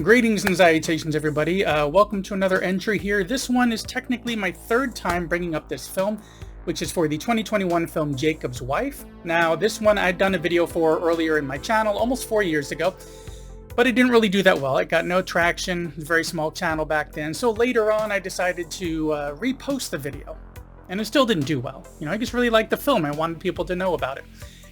Greetings and salutations, everybody. Welcome to another entry here. This one is technically my third time bringing up this film, which is for the 2021 film Jakob's Wife. Now, this one I'd done a video for earlier in my channel, almost 4 years ago, but it didn't really do that well. It got no traction. It was a very small channel back then. So later on, I decided to repost the video, and it still didn't do well. I just really liked the film. I wanted people to know about it.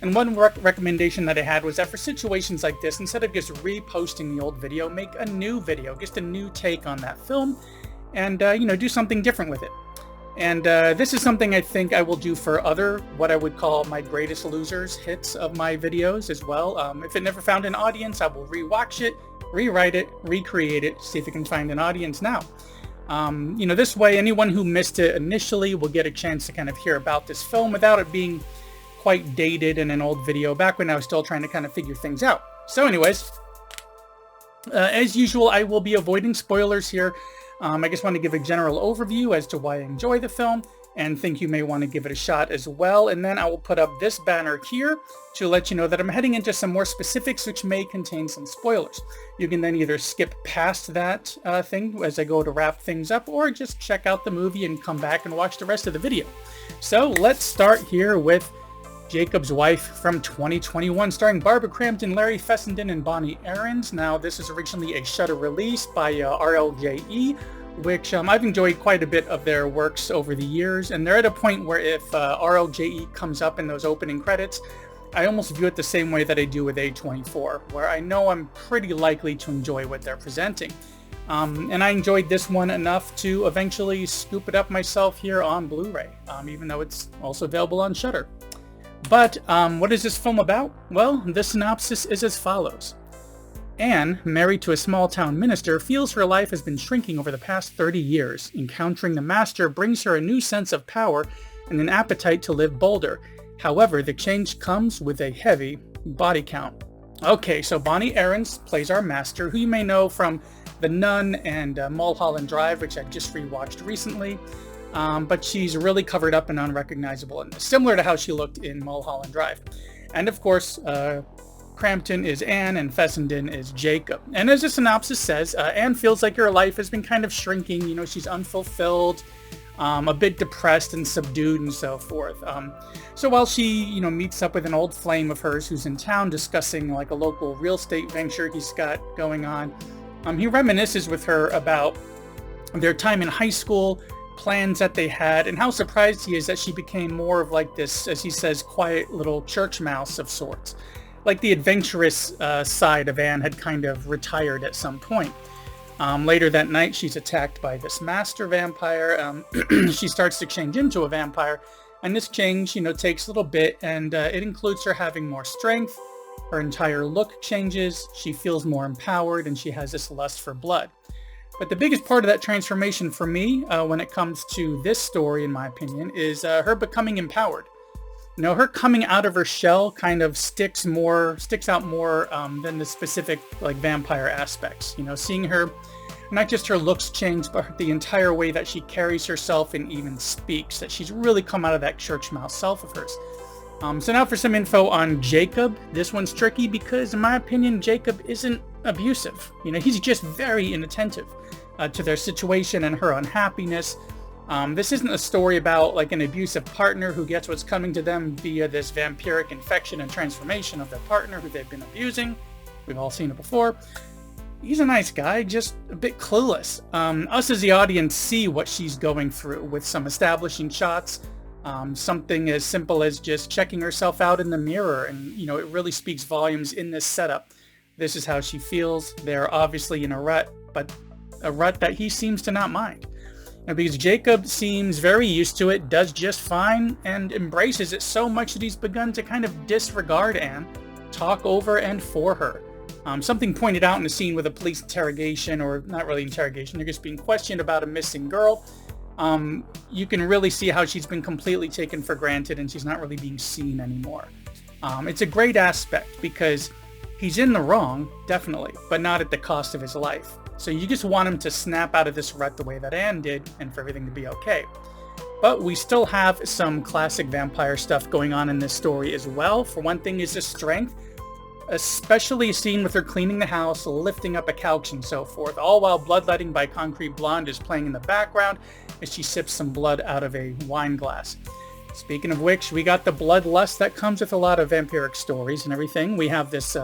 And one recommendation that I had was that for situations like this, instead of just reposting the old video, make a new video, just a new take on that film, and do something different with it. And this is something I think I will do for other, what I would call my greatest losers hits of my videos as well. If it never found an audience, I will rewatch it, rewrite it, recreate it, see if it can find an audience now. This way, anyone who missed it initially will get a chance to kind of hear about this film without it being quite dated in an old video back when I was still trying to kind of figure things out. So anyways, as usual, I will be avoiding spoilers here. I just want to give a general overview as to why I enjoy the film and think you may want to give it a shot as well. And then I will put up this banner here to let you know that I'm heading into some more specifics which may contain some spoilers. You can then either skip past that thing as I go to wrap things up, or just check out the movie and come back and watch the rest of the video. So let's start here with Jakob's Wife from 2021, starring Barbara Crampton, Larry Fessenden, and Bonnie Aarons. Now, this is originally a Shudder release by RLJE, which I've enjoyed quite a bit of their works over the years, and they're at a point where if RLJE comes up in those opening credits, I almost view it the same way that I do with A24, where I know I'm pretty likely to enjoy what they're presenting. And I enjoyed this one enough to eventually scoop it up myself here on Blu-ray, even though it's also available on Shudder. But what is this film about? Well, the synopsis is as follows. Anne, married to a small-town minister, feels her life has been shrinking over the past 30 years. Encountering the master brings her a new sense of power and an appetite to live bolder. However, the change comes with a heavy body count. Okay, so Bonnie Aarons plays our master, who you may know from The Nun and Mulholland Drive, which I just rewatched recently. But she's really covered up and unrecognizable, and similar to how she looked in Mulholland Drive. And of course, Crampton is Anne and Fessenden is Jakob. And as the synopsis says, Anne feels like her life has been kind of shrinking. She's unfulfilled, a bit depressed and subdued and so forth. So while she, meets up with an old flame of hers who's in town discussing like a local real estate venture he's got going on, he reminisces with her about their time in high school, plans that they had, and how surprised he is that she became more of like this, as he says, quiet little church mouse of sorts. Like the adventurous side of Anne had kind of retired at some point. Later that night, she's attacked by this master vampire. She starts to change into a vampire, and this change, takes a little bit, and it includes her having more strength. Her entire look changes. She feels more empowered, and she has this lust for blood. But the biggest part of that transformation for me, when it comes to this story, in my opinion, is her becoming empowered. Her coming out of her shell kind of sticks out more than the specific like vampire aspects. Seeing her, not just her looks change, but the entire way that she carries herself and even speaks, that she's really come out of that church mouse self of hers. So now for some info on Jakob. This one's tricky because, in my opinion, Jakob isn't abusive. He's just very inattentive to their situation and her unhappiness. This isn't a story about like an abusive partner who gets what's coming to them via this vampiric infection and transformation of their partner who they've been abusing. We've all seen it before. He's a nice guy, just a bit clueless. Us as the audience see what she's going through with some establishing shots. Something as simple as just checking herself out in the mirror, and it really speaks volumes in this setup. This is how she feels. They're obviously in a rut, but a rut that he seems to not mind. Because Jakob seems very used to it, does just fine, and embraces it so much that he's begun to kind of disregard Anne, talk over and for her. Something pointed out in the scene with a police interrogation, or not really interrogation, they're just being questioned about a missing girl. You can really see how she's been completely taken for granted and she's not really being seen anymore. It's a great aspect because he's in the wrong, definitely, but not at the cost of his life. So you just want him to snap out of this rut the way that Anne did and for everything to be okay. But we still have some classic vampire stuff going on in this story as well. For one thing is the strength. especially a scene with her cleaning the house, lifting up a couch and so forth, all while Bloodletting by Concrete Blonde is playing in the background as she sips some blood out of a wine glass. Speaking of which, we got the bloodlust that comes with a lot of vampiric stories and everything. We have this,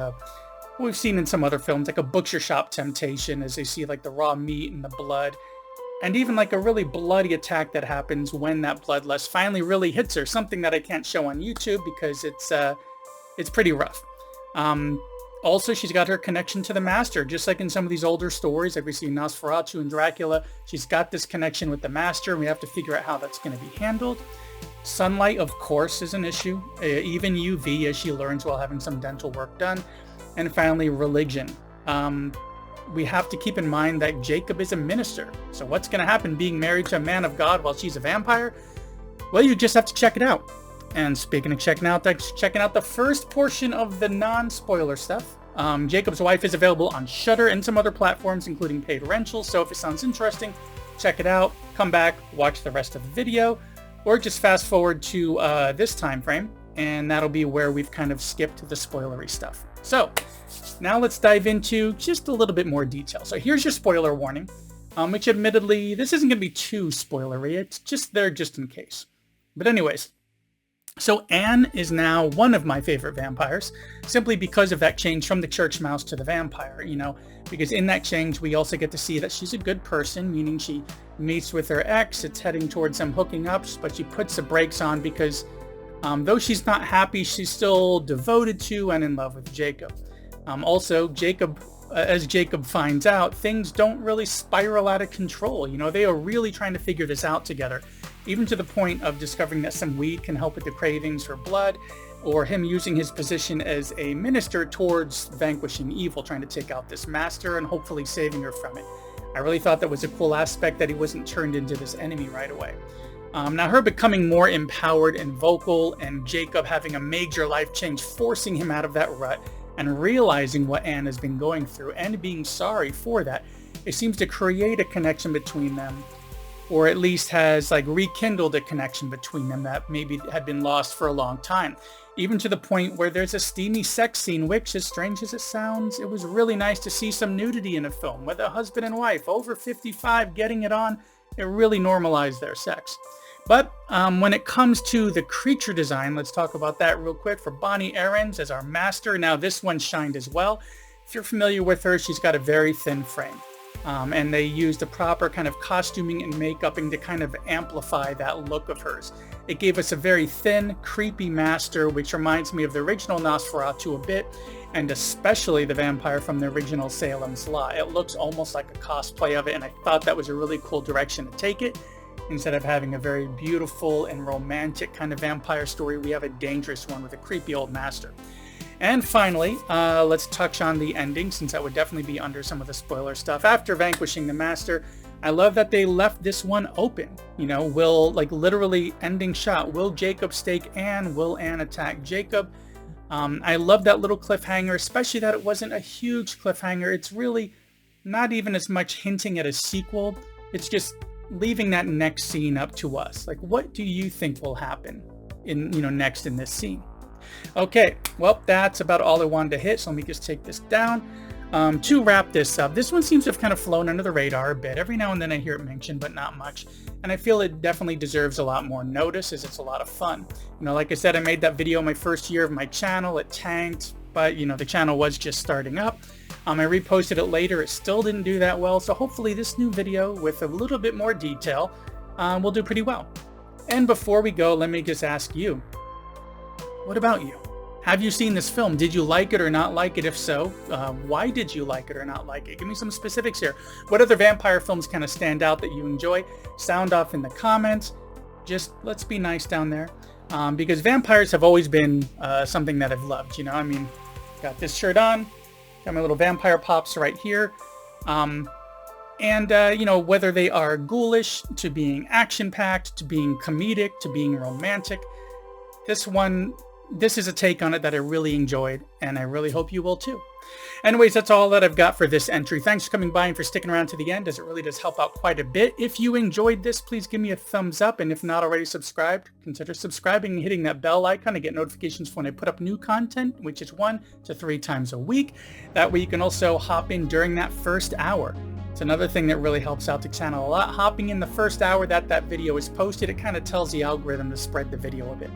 we've seen in some other films, like a butcher shop temptation, as they see like the raw meat and the blood. And even like a really bloody attack that happens when that bloodlust finally really hits her. Something that I can't show on YouTube because it's pretty rough. Also, she's got her connection to the Master, just like in some of these older stories, like we see Nosferatu and Dracula. She's got this connection with the Master, and we have to figure out how that's going to be handled. Sunlight, of course, is an issue, even UV, as she learns while having some dental work done. And finally, religion. We have to keep in mind that Jakob is a minister. So what's going to happen being married to a man of God while she's a vampire? Well, you just have to check it out. And speaking of checking out the first portion of the non-spoiler stuff. Jakob's Wife is available on Shudder and some other platforms, including paid rentals. So if it sounds interesting, check it out, come back, watch the rest of the video, or just fast forward to this time frame, and that'll be where we've kind of skipped the spoilery stuff. So now let's dive into just a little bit more detail. So here's your spoiler warning, which admittedly, this isn't going to be too spoilery. It's just there just in case. But anyways, so Anne is now one of my favorite vampires, simply because of that change from the church mouse to the vampire, you know, because in that change, we also get to see that she's a good person, meaning she meets with her ex, it's heading towards them hooking up, but she puts the brakes on because though she's not happy, she's still devoted to and in love with Jakob. Also, Jakob, as Jakob finds out, things don't really spiral out of control. You know, they are really trying to figure this out together, even to the point of discovering that some weed can help with the cravings for blood, or him using his position as a minister towards vanquishing evil, trying to take out this Master and hopefully saving her from it. I really thought that was a cool aspect, that he wasn't turned into this enemy right away. Now her becoming more empowered and vocal, and Jakob having a major life change, forcing him out of that rut and realizing what Anne has been going through and being sorry for that, it seems to create a connection between them, or at least has like rekindled a connection between them that maybe had been lost for a long time. Even to the point where there's a steamy sex scene, which, as strange as it sounds, it was really nice to see some nudity in a film with a husband and wife over 55 getting it on. It really normalized their sex. But when it comes to the creature design, let's talk about that real quick. For Bonnie Aarons as our Master, now this one shined as well. If you're familiar with her, she's got a very thin frame. And they used the proper kind of costuming and makeuping to kind of amplify that look of hers. It gave us a very thin, creepy Master, which reminds me of the original Nosferatu a bit, and especially the vampire from the original Salem's Lot. It looks almost like a cosplay of it, and I thought that was a really cool direction to take it. Instead of having a very beautiful and romantic kind of vampire story, we have a dangerous one with a creepy old Master. And finally, let's touch on the ending, since that would definitely be under some of the spoiler stuff. After vanquishing the Master, I love that they left this one open. You know, will, like, literally ending shot, will Jakob stake Anne? Will Anne attack Jakob? I love that little cliffhanger, especially that it wasn't a huge cliffhanger. It's really not even as much hinting at a sequel. It's just leaving that next scene up to us. Like, what do you think will happen in, you know, next in this scene? Okay, well, that's about all I wanted to hit, so let me just take this down. To wrap this up, this one seems to have kind of flown under the radar a bit. Every now and then I hear it mentioned, but not much. And I feel it definitely deserves a lot more notice, as it's a lot of fun. You know, like I said, I made that video my first year of my channel. It tanked, but, you know, the channel was just starting up. I reposted it later. It still didn't do that well, so hopefully this new video with a little bit more detail will do pretty well. And before we go, let me just ask you, what about you? Have you seen this film? Did you like it or not like it? If so, why did you like it or not like it? Give me some specifics here. What other vampire films kind of stand out that you enjoy? Sound off in the comments. Just let's be nice down there. Because vampires have always been something that I've loved. You know, I mean, got this shirt on. Got my little vampire pops right here. You know, whether they are ghoulish, to being action-packed, to being comedic, to being romantic, this is a take on it that I really enjoyed, and I really hope you will too. Anyways, that's all that I've got for this entry. Thanks for coming by and for sticking around to the end, as it really does help out quite a bit. If you enjoyed this, please give me a thumbs up, and if not already subscribed, consider subscribing and hitting that bell icon to get notifications when I put up new content, which is 1 to 3 times a week. That way you can also hop in during that first hour. It's another thing that really helps out the channel a lot. Hopping in the first hour that video is posted, it kind of tells the algorithm to spread the video a bit.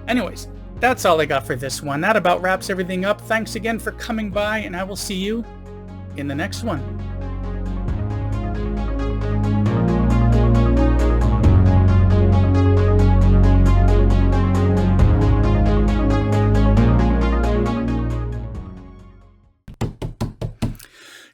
Anyways, that's all I got for this one. That about wraps everything up. Thanks again for coming by, and I will see you in the next one.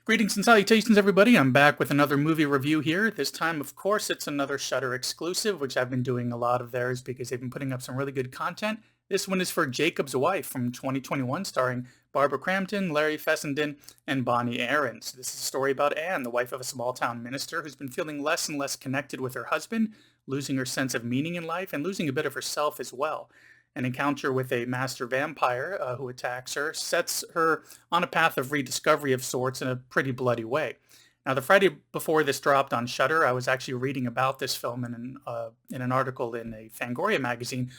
Greetings and salutations, everybody. I'm back with another movie review here. This time, of course, it's another Shudder exclusive, which I've been doing a lot of theirs because they've been putting up some really good content. This one is for Jakob's Wife from 2021, starring Barbara Crampton, Larry Fessenden, and Bonnie Aarons. This is a story about Anne, the wife of a small-town minister who's been feeling less and less connected with her husband, losing her sense of meaning in life, and losing a bit of herself as well. An encounter with a master vampire who attacks her sets her on a path of rediscovery of sorts in a pretty bloody way. Now, the Friday before this dropped on Shudder, I was actually reading about this film in an article in a Fangoria magazine,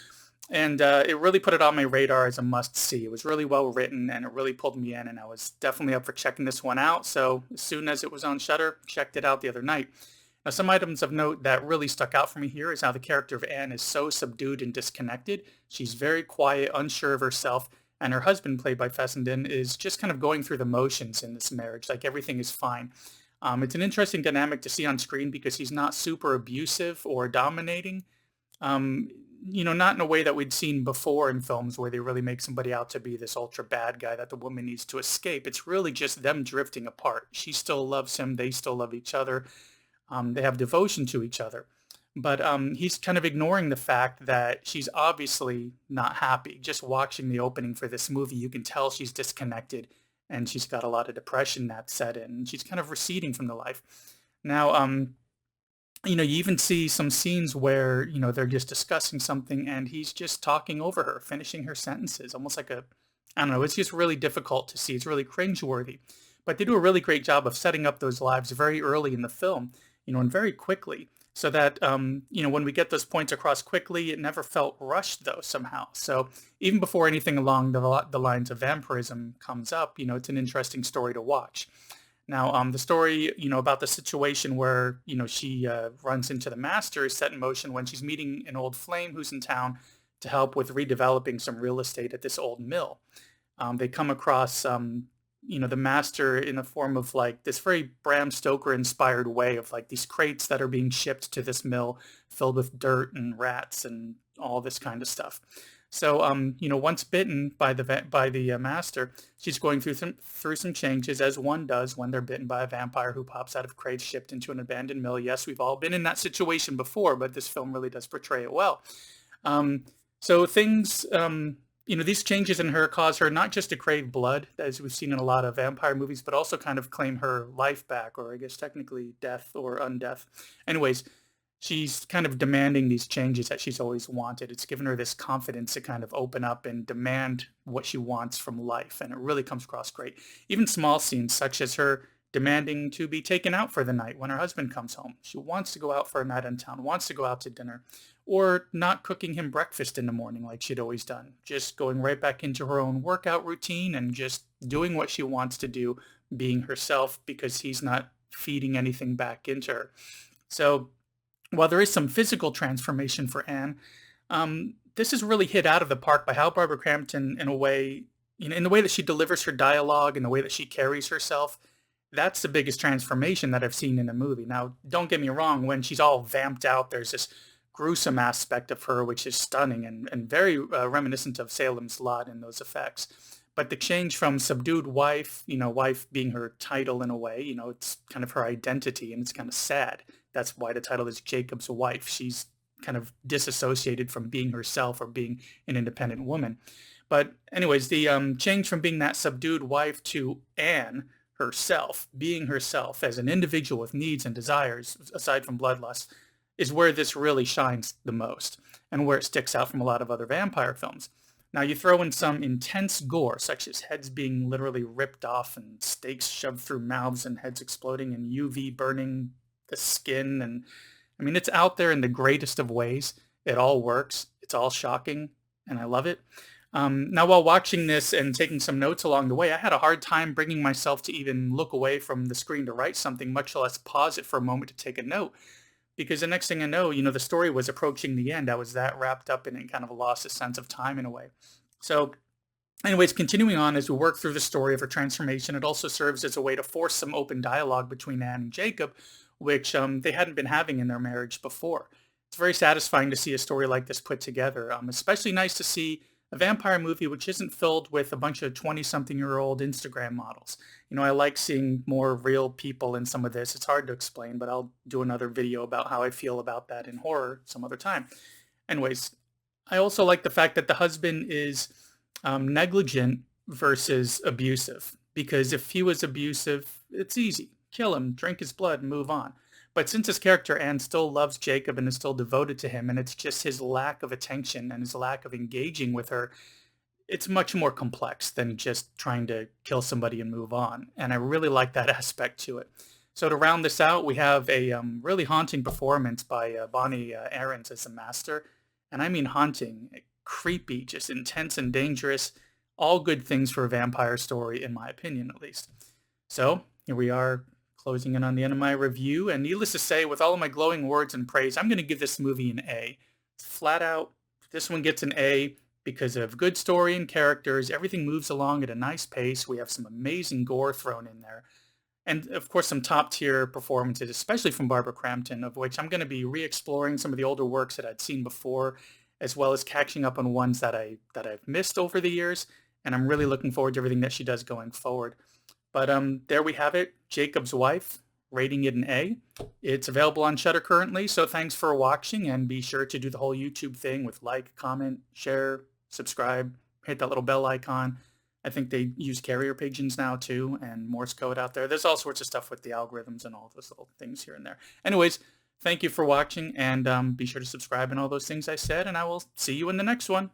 and it really put it on my radar as a must-see. It was really well written, and it really pulled me in, and I was definitely up for checking this one out. So as soon as it was on Shudder, checked it out the other night. Now, some items of note that really stuck out for me here is how the character of Anne is so subdued and disconnected. She's very quiet, unsure of herself, and her husband, played by Fessenden, is just kind of going through the motions in this marriage, like everything is fine. It's an interesting dynamic to see on screen because he's not super abusive or dominating, not in a way that we'd seen before in films where they really make somebody out to be this ultra bad guy that the woman needs to escape. It's really just them drifting apart. She still loves him. They still love each other. They have devotion to each other, but he's kind of ignoring the fact that she's obviously not happy. Just watching the opening for this movie, you can tell she's disconnected and she's got a lot of depression that's set in. She's kind of receding from the life. Now, you even see some scenes where, they're just discussing something and he's just talking over her, finishing her sentences, almost like I don't know, it's just really difficult to see. It's really cringeworthy. But they do a really great job of setting up those lives very early in the film, and very quickly, so that, when we get those points across quickly, it never felt rushed, though, somehow. So even before anything along the lines of vampirism comes up, it's an interesting story to watch. Now, the story, about the situation where, she runs into the master is set in motion when she's meeting an old flame who's in town to help with redeveloping some real estate at this old mill. They come across the master in the form of like this very Bram Stoker inspired way of like these crates that are being shipped to this mill filled with dirt and rats and all this kind of stuff. So, once bitten by the master, she's going through some changes, as one does when they're bitten by a vampire who pops out of crates shipped into an abandoned mill. Yes, we've all been in that situation before, but this film really does portray it well. So things, these changes in her cause her not just to crave blood, as we've seen in a lot of vampire movies, but also kind of claim her life back, or I guess technically death or undeath. Anyways, she's kind of demanding these changes that she's always wanted. It's given her this confidence to kind of open up and demand what she wants from life, and it really comes across great. Even small scenes such as her demanding to be taken out for the night when her husband comes home. She wants to go out for a night in town, wants to go out to dinner, or not cooking him breakfast in the morning like she'd always done. Just going right back into her own workout routine and just doing what she wants to do, being herself, because he's not feeding anything back into her. So while there is some physical transformation for Anne, this is really hit out of the park by how Barbara Crampton, in a way, in the way that she delivers her dialogue and the way that she carries herself. That's the biggest transformation that I've seen in a movie. Now, don't get me wrong, when she's all vamped out, there's this gruesome aspect of her, which is stunning and very reminiscent of Salem's Lot in those effects. But the change from subdued wife, wife being her title in a way, it's kind of her identity, and it's kind of sad. That's why the title is Jakob's Wife. She's kind of disassociated from being herself or being an independent woman. But anyways, the change from being that subdued wife to Anne herself, being herself as an individual with needs and desires, aside from bloodlust, is where this really shines the most and where it sticks out from a lot of other vampire films. Now you throw in some intense gore, such as heads being literally ripped off and steaks shoved through mouths and heads exploding and UV burning the skin. And I mean, it's out there in the greatest of ways. It all works. It's all shocking, and I love it. Now, while watching this and taking some notes along the way, I had a hard time bringing myself to even look away from the screen to write something, much less pause it for a moment to take a note. Because the next thing I know, the story was approaching the end. I was that wrapped up in it, kind of lost a sense of time in a way. So anyways, continuing on as we work through the story of her transformation, it also serves as a way to force some open dialogue between Anne and Jacob, which they hadn't been having in their marriage before. It's very satisfying to see a story like this put together. Especially nice to see a vampire movie which isn't filled with a bunch of 20-something-year-old Instagram models. I like seeing more real people in some of this. It's hard to explain, but I'll do another video about how I feel about that in horror some other time. Anyways, I also like the fact that the husband is negligent versus abusive, because if he was abusive, it's easy. Kill him, drink his blood, and move on. But since his character, Anne, still loves Jacob and is still devoted to him, and it's just his lack of attention and his lack of engaging with her, it's much more complex than just trying to kill somebody and move on. And I really like that aspect to it. So to round this out, we have a really haunting performance by Bonnie Aarons as the master. And I mean haunting, creepy, just intense and dangerous. All good things for a vampire story, in my opinion, at least. So here we are, closing in on the end of my review, and needless to say, with all of my glowing words and praise, I'm going to give this movie an A. Flat out, this one gets an A because of good story and characters. Everything moves along at a nice pace. We have some amazing gore thrown in there. And of course, some top tier performances, especially from Barbara Crampton, of which I'm going to be re-exploring some of the older works that I'd seen before, as well as catching up on ones that I've missed over the years. And I'm really looking forward to everything that she does going forward. But there we have it, Jacob's Wife, rating it an A. It's available on Shudder currently, so thanks for watching, and be sure to do the whole YouTube thing with like, comment, share, subscribe, hit that little bell icon. I think they use carrier pigeons now too, and Morse code out there. There's all sorts of stuff with the algorithms and all those little things here and there. Anyways, thank you for watching, and be sure to subscribe and all those things I said, and I will see you in the next one.